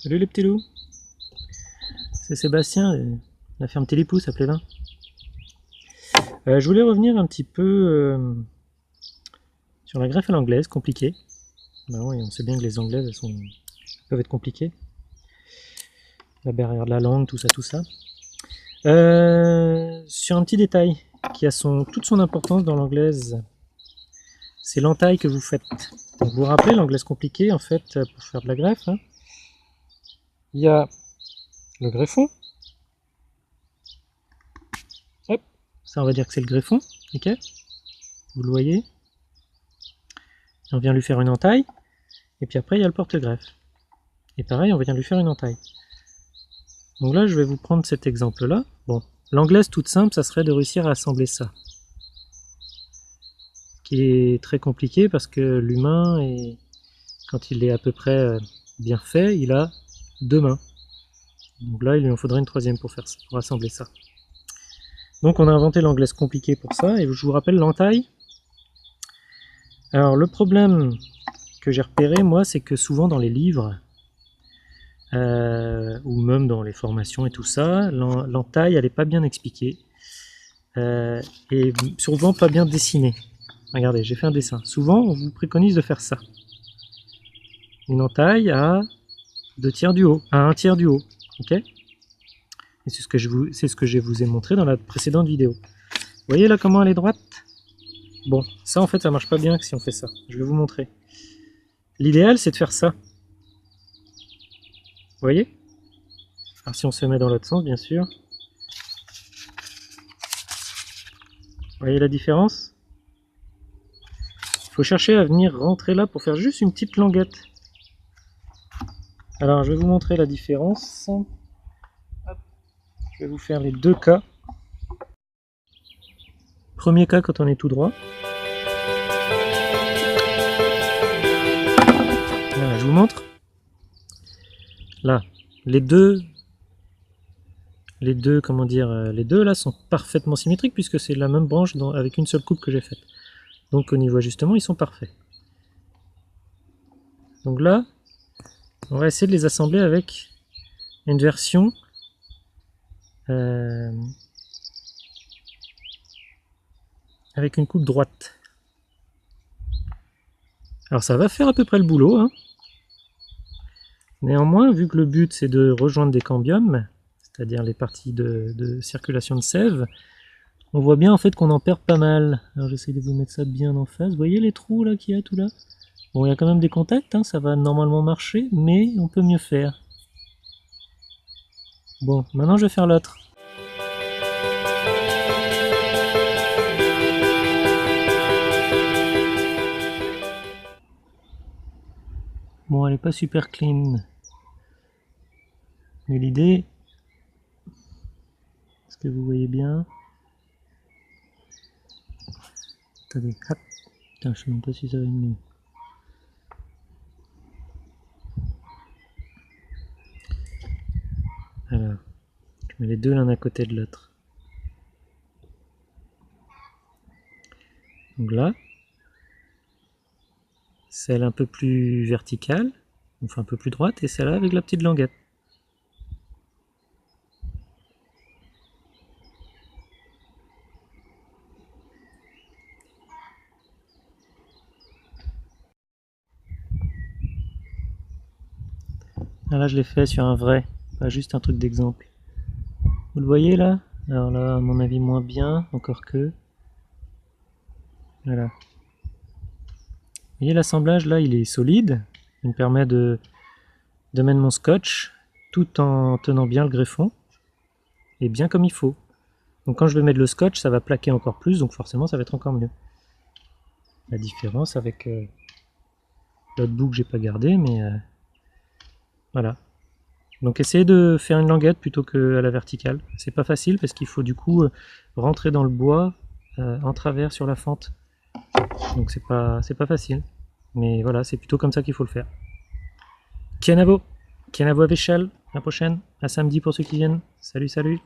Salut les petits loups. C'est Sébastien, la ferme Télépousse à Plévin. Je voulais revenir un petit peu sur la greffe à l'anglaise, compliquée. Bah oui, on sait bien que les anglaises peuvent être compliquées. La barrière de la langue, tout ça, tout ça. Sur un petit détail qui a toute son importance dans l'anglaise, c'est l'entaille que vous faites. Donc vous vous rappelez, l'anglaise compliquée, en fait, pour faire de la greffe, hein, il y a le greffon. Hop, ça on va dire que c'est le greffon, ok? Vous le voyez? On vient lui faire une entaille, et puis après il y a le porte-greffe. Et pareil, on vient lui faire une entaille. Donc là, je vais vous prendre cet exemple-là. Bon, l'anglaise toute simple, ça serait de réussir à assembler ça. Ce qui est très compliqué parce que l'humain, quand il est à peu près bien fait, il a deux mains. Donc là, il lui en faudrait une troisième pour faire ça, pour assembler ça. Donc on a inventé l'anglaise compliquée pour ça, et je vous rappelle l'entaille. Alors le problème que j'ai repéré, moi, c'est que souvent dans les livres, ou même dans les formations et tout ça, l'entaille, elle n'est pas bien expliquée, et souvent pas bien dessinée. Regardez, j'ai fait un dessin. Souvent, on vous préconise de faire ça. Une entaille à 2 tiers du haut, à 1 tiers du haut, ok? Et c'est ce que je vous ai montré dans la précédente vidéo. Vous voyez là comment elle est droite? Bon, ça en fait ça marche pas bien si on fait ça. Je vais vous montrer. L'idéal c'est de faire ça. Vous voyez? Alors si on se met dans l'autre sens bien sûr. Vous voyez la différence? Il faut chercher à venir rentrer là pour faire juste une petite languette. Alors je vais vous montrer la différence. Hop. Je vais vous faire les deux cas. Premier cas quand on est tout droit. Voilà, je vous montre. Là, les deux là sont parfaitement symétriques puisque c'est la même branche avec une seule coupe que j'ai faite. Donc au niveau ajustement, ils sont parfaits. Donc là, on va essayer de les assembler avec une version avec une coupe droite. Alors ça va faire à peu près le boulot, hein. Néanmoins, vu que le but c'est de rejoindre des cambiums, c'est-à-dire les parties de circulation de sève, on voit bien en fait qu'on en perd pas mal. Alors j'essaie de vous mettre ça bien en face. Vous voyez les trous là qu'il y a tout là? Bon, il y a quand même des contacts, hein, ça va normalement marcher, mais on peut mieux faire. Bon, maintenant je vais faire l'autre. Bon, elle n'est pas super clean. Mais l'idée, est-ce que vous voyez bien? Attendez, hop. Putain, je sais même pas si ça va être mieux. Alors, je mets les deux l'un à côté de l'autre. Donc là, celle un peu plus verticale, enfin un peu plus droite, et celle-là avec la petite languette. Là, je l'ai fait sur un vrai, pas juste un truc d'exemple. Vous le voyez là? Alors là, à mon avis, moins bien, encore que. Voilà. Vous voyez l'assemblage là, il est solide. Il me permet de mettre mon scotch tout en tenant bien le greffon et bien comme il faut. Donc quand je vais mettre le scotch, ça va plaquer encore plus, donc forcément ça va être encore mieux. La différence avec l'autre bout que j'ai pas gardé, mais voilà. Donc essayez de faire une languette plutôt qu'à la verticale. C'est pas facile parce qu'il faut du coup rentrer dans le bois en travers sur la fente. Donc c'est pas facile. Mais voilà, c'est plutôt comme ça qu'il faut le faire. Kianavo à Véchal, à la prochaine, à samedi pour ceux qui viennent. Salut, salut.